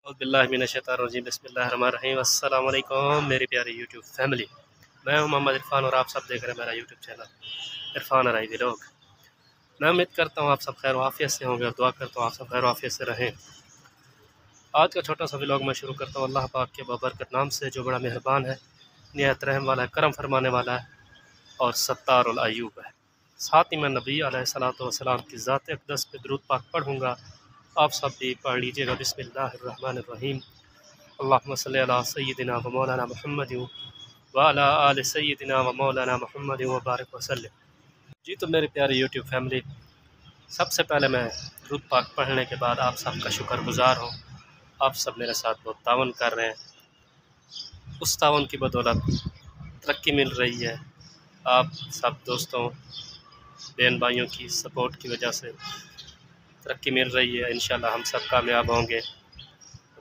बिस्मिल्लाहिर्रहमानिर्रहीम। अस्सलाम वालेकुम मेरी प्यारी यूट्यूब फैमिली। मैं हूं मोहम्मद इरफान और आप सब देख रहे हैं मेरा यूट्यूब चैनल इरफान अराई व्लॉग। मैं उम्मीद करता हूं आप सब खैर वाफियत से होंगे और दुआ करता हूं आप सब खैर वाफियत से रहें। आज का छोटा सा व्लॉग मैं शुरू करता हूं अल्लाह पाक के बबरकत नाम से, जो बड़ा मेहरबान है, निहायत रहम वाला है, करम फरमाने वाला है और सत्तारुल अय्यूब है। साथ ही मैं नबी अलैहिस्सलातु वस्सलाम की ज़ात अक़दस पे दुरूद पाक पढ़ूँगा, आप सब भी पढ़ लीजिएगा। बिस्मिल्लाहिर्रहमानिर्रहीम। अल्लाहुम्मा सल्लि अला सय्यिदिना व मौलाना मुहम्मद व अला आलि सय्यिदिना व मौलाना मुहम्मद व बारिक वसल्लम। जी तो मेरी प्यारी यूट्यूब फैमिली, सबसे पहले मैं दुरूद पाक पढ़ने के बाद आप सब का शुक्रगुज़ार हूँ। आप सब मेरे साथ बहुत तावन कर रहे हैं, उस तावन की बदौलत तरक्की मिल रही है। आप सब दोस्तों बहन भाइयों की सपोर्ट की वजह से तरक्की मिल रही है। इंशाल्लाह हम सब कामयाब होंगे।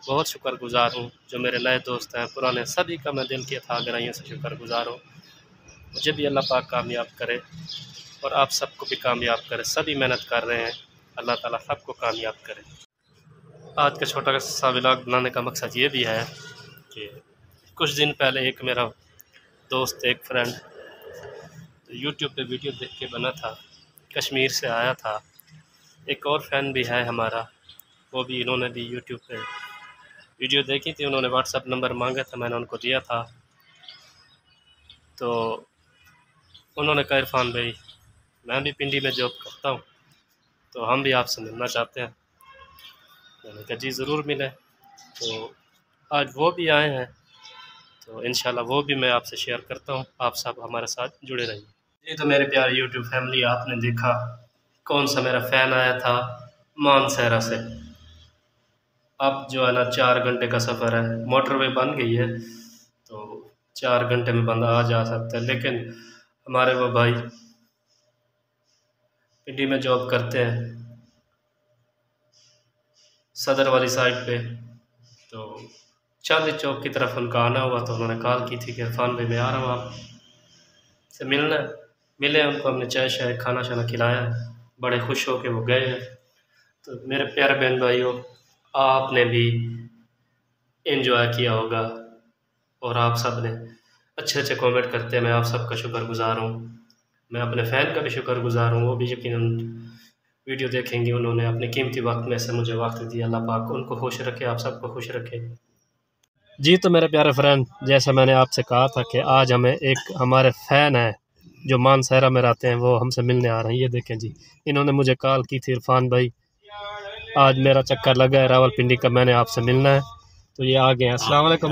बहुत शुक्रगुज़ार हूँ जो मेरे नए दोस्त हैं, पुराने सभी का मैं दिल की अथाह गहराइयों से शुक्रगुज़ार हूँ। मुझे भी अल्लाह पाक कामयाब करे और आप सबको भी कामयाब करे। सभी मेहनत कर रहे हैं, अल्लाह ताला सबको कामयाब करे। आज का छोटा सा व्लॉग बनाने का मकसद ये भी है कि कुछ दिन पहले एक मेरा दोस्त, एक फ्रेंड यूट्यूब पे वीडियो देख के बना था, कश्मीर से आया था। एक और फैन भी है हमारा, वो भी इन्होंने भी यूट्यूब पे वीडियो देखी थी, उन्होंने व्हाट्सअप नंबर मांगा था, मैंने उनको दिया था। तो उन्होंने कहा इरफान भाई मैं भी पिंडी में जॉब करता हूँ, तो हम भी आपसे मिलना चाहते हैं। मैंने कहा जी ज़रूर मिलें। तो आज वो भी आए हैं, तो इंशाल्लाह वो भी मैं आपसे शेयर करता हूँ। आप सब हमारे साथ जुड़े रहिए। जी तो मेरे प्यारे यूट्यूब फैमिली, आपने देखा कौन सा मेरा फ़ैन आया था मानसहरा से। अब जो है ना 4 घंटे का सफ़र है, मोटरवे बन गई है तो 4 घंटे में बंदा आ जा सकता है, लेकिन हमारे वो भाई पिंडी में जॉब करते हैं सदर वाली साइड पे, तो चांदनी चौक की तरफ उनका आना हुआ, तो उन्होंने कॉल की थी कि इरफान भाई मैं आ रहा हूँ आप से मिलना। मिले, उनको हमने चाय शाय खाना शाना खिलाया, बड़े खुश हो के वो गए हैं। तो मेरे प्यारे बहन भाइयों, आपने भी एंजॉय किया होगा और आप सब ने अच्छे अच्छे कमेंट करते हैं। मैं आप सबका शुक्रगुज़ार हूँ। मैं अपने फ़ैन का भी शुक्रगुज़ार हूँ, वो भी यकीनन वीडियो देखेंगे। उन्होंने अपने कीमती वक्त में से मुझे वक्त दिया। अल्लाह पाक उनको खुश रखे, आप सबको खुश रखे। जी तो मेरे प्यारे फ्रेंड, जैसा मैंने आपसे कहा था कि आज हमें एक हमारे फ़ैन है जो मानसहरा में रहते हैं, वो हमसे मिलने आ रहे हैं। ये देखें जी, इन्होंने मुझे कॉल की थी, इरफान भाई आज मेरा चक्कर लगा है रावलपिंडी का, मैंने आपसे मिलना है। तो ये आ गए हैं। अस्सलाम वालेकुम।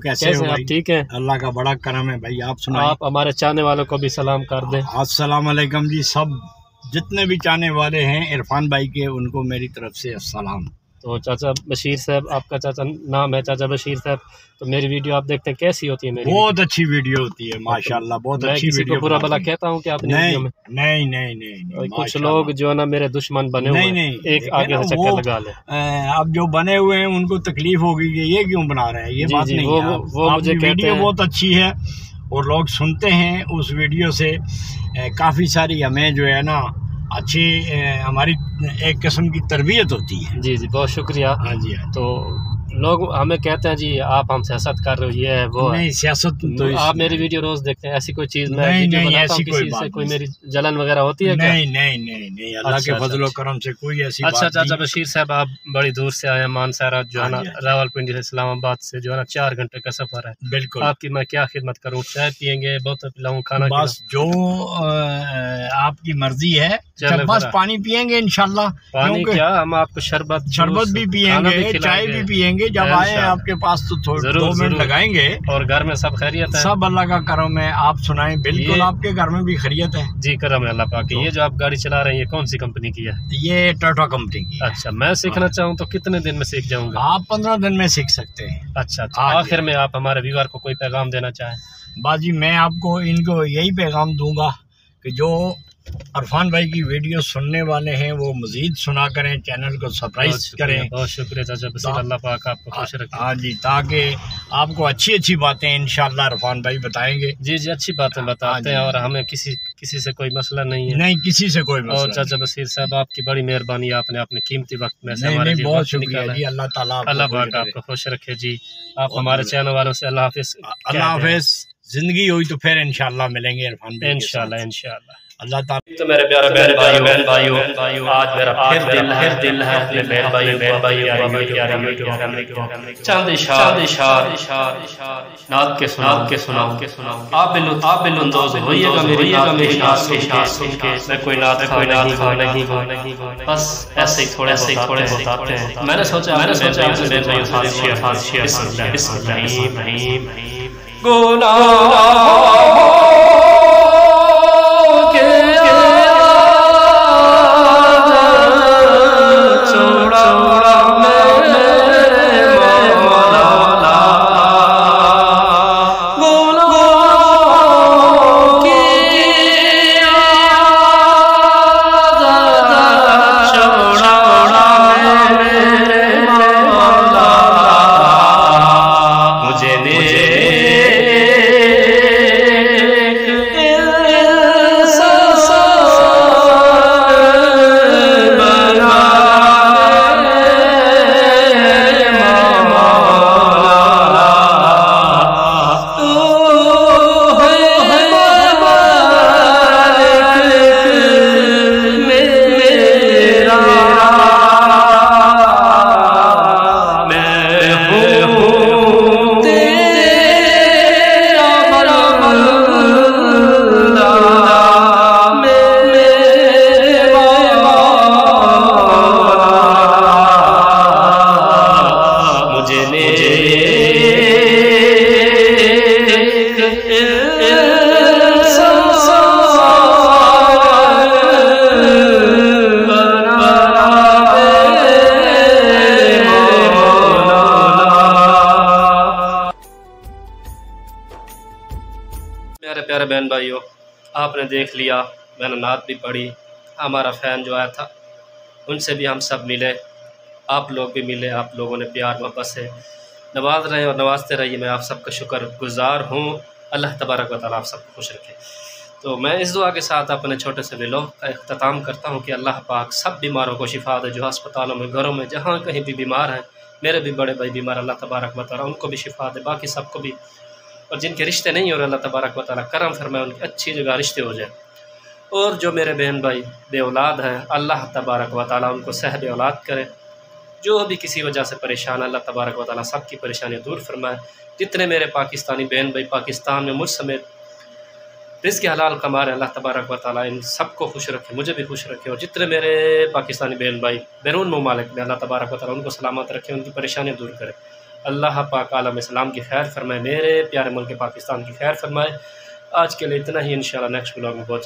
कैसे हो आप? ठीक है, अल्लाह का बड़ा करम है भाई। आप सुनाइए। आप हमारे चाहने वालों को भी सलाम कर दें। अस्सलाम वालेकुम जी। सब जितने भी चाहने वाले हैं इरफान भाई के, उनको मेरी तरफ से अस्सलाम। तो चाचा बशीर साहब, आपका चाचा नाम है चाचा बशीर साहब, तो मेरी वीडियो आप देखते हैं कैसी होती है? मेरी बहुत अच्छी वीडियो होती है माशाल्लाह, बहुत अच्छी वीडियो। मैं किसी को बुरा भला कहता हूँ कि आपने वीडियो में? नहीं, कुछ लोग जो है ना मेरे दुश्मन बने हुए हैं, एक आगे से चक्कर लगा ले। अब जो बने हुए हैं उनको तकलीफ होगी कि ये क्यों बना रहे हैं, ये बात नहीं है। वो मुझे वीडियो बहुत अच्छी है और लोग सुनते हैं उस वीडियो से। काफ़ी सारी हमें जो है ना अच्छी हमारी एक किस्म की तरबियत होती है। जी बहुत शुक्रिया। हाँ जी। तो लोग हमें कहते हैं जी आप हम सियासत कर रहे हो, ये है वो नहीं, सियासत तो आप मेरी वीडियो रोज देखते हैं, ऐसी कोई चीज़ नहीं, ऐसी कोई किसी से कोई मेरी जलन वगैरह होती है? नहीं, अल्लाह के फजल और करम से कोई ऐसी बात नहीं। चाचा बशीर साहब, आप बड़ी दूर से आए हैं मानसहरा, जो है ना रावलपिंडी से इस्लामाबाद से जो है ना 4 घंटे का सफर है। बिल्कुल। आपकी मैं क्या खिदमत करूँ? चाय पियेंगे, बहुत पिलाऊं, खाना? बस जो आपकी मर्जी है, बस पानी पियेंगे इंशाल्लाह। पानी क्या, हम आपको शरबत भी पियेंगे, चाय भी पियेंगे। जब आए आपके पास तो थोड़ा 2 मिनट लगाएंगे। और घर में सब खैरियत है? सब अल्लाह का करम है। आप सुनाएं। बिल्कुल, आपके घर में भी खैरियत है? जी करम है अल्लाह पाक की। ये जो आप गाड़ी चला रहे हैं, ये कौन सी कंपनी की है? ये टाटा कंपनी की। अच्छा, मैं सीखना चाहूँ तो कितने दिन में सीख जाऊंगा? आप 15 दिन में सीख सकते हैं। अच्छा, आखिर में आप हमारे व्यूअर को कोई पैगाम देना चाहें? बाजी मैं आपको इनको यही पैगाम दूंगा कि जो इरफान भाई की वीडियो सुनने वाले हैं वो मजीद सुना करें, चैनल को सब्सक्राइब करें। बहुत शुक्रिया चाचा बसीर, अल्लाह पाक आपको खुश रखे। हाँ जी, ताकि आपको अच्छी अच्छी बातें इंशाल्लाह इरफान भाई बताएंगे। जी जी, अच्छी बातें बताते हैं और हमें किसी से कोई मसला नहीं है। नहीं, किसी से कोई मसला। और चाचा बसीर साहब आपकी बड़ी मेहरबानी, आपने अपने कीमती वक्त में से हमारे लिए बहुत शुक्रिया जी। अल्लाह ताला अल्लाह पाक आपको खुश रखे जी। आप हमारे चैनल वालों से अल्लाह हाफिज। अल्लाह हाफिज। जिंदगी हुई तो फिर इंशाल्लाह मिलेंगे इरफान भाई, इंशाल्लाह इंशाल्लाह। अल्लाह ताला। तो मेरे प्यारे बहन भाइयों, आज मेरा फिर दिल है अपने बहन भाइयों चांद इशार नात के सुनाओ। आप बिलुंदोज होइएगा मेरी इशार सुन के। मैं कोई नात नहीं, बस ऐसे ही थोड़े बहुत आते हैं। मैंने सोचा आपसे बहन भाइयों साथ शेयर गुनाह प्यारे बहन भाइयों, आपने देख लिया, मैंने नात भी पढ़ी। हमारा फ़ैन जो आया था उनसे भी हम सब मिले, आप लोग भी मिले। आप लोगों ने प्यार मोहब्बत से नवाज रहे और नवाजते रहिए। मैं आप सबका शुक्रगुज़ार हूँ। अल्लाह तबारक व तआला आप सबको खुश रखे। तो मैं इस दुआ के साथ अपने छोटे से व्लॉग का अख्ताम करता हूँ कि अल्लाह पाक सब बीमारों को शिफा दे, जो अस्पतालों में, घरों में, जहाँ कहीं भी बीमार हैं। मेरे भी बड़े भाई बीमार, अल्लाह तबारक व तआला उनको भी शिफा दे, बाकी सबको भी। और जिनके रिश्ते नहीं हो रहे, अल्लाह तबारक व तआला करम फरमाए, उनकी अच्छी जगह रिश्ते हो जाए। और जो मेरे बहन भाई बे औलाद हैं, अल्लाह तबारक व तआला उनको सहब औलाद करे। जो भी किसी वजह से परेशान, अल्लाह तबारक व तआला सबकी परेशानियाँ दूर फरमाए। जितने मेरे पाकिस्तानी बहन भाई पाकिस्तान में मुझ समेत रिज़्क़ हलाल कमा रहे, अल्लाह तबारक व तआला इन सबको खुश रखे, मुझे भी खुश रखे। और जितने मेरे पाकिस्तानी बहन भाई बैरून ममालिक में, अल्लाह तबारक व तआला उनको सलामत रखे, उनकी परेशानियाँ दूर करे। अल्लाह पाक आलम इस्लाम की खैर फरमाए, मेरे प्यारे मुल्क पाकिस्तान की खैर फरमाए। आज के लिए इतना ही। इंशाल्लाह नेक्स्ट व्लॉग में बहुत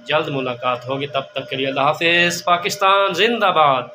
जल्द मुलाकात होगी। तब तक के लिए अल्लाह हाफिज़। पाकिस्तान जिंदाबाद।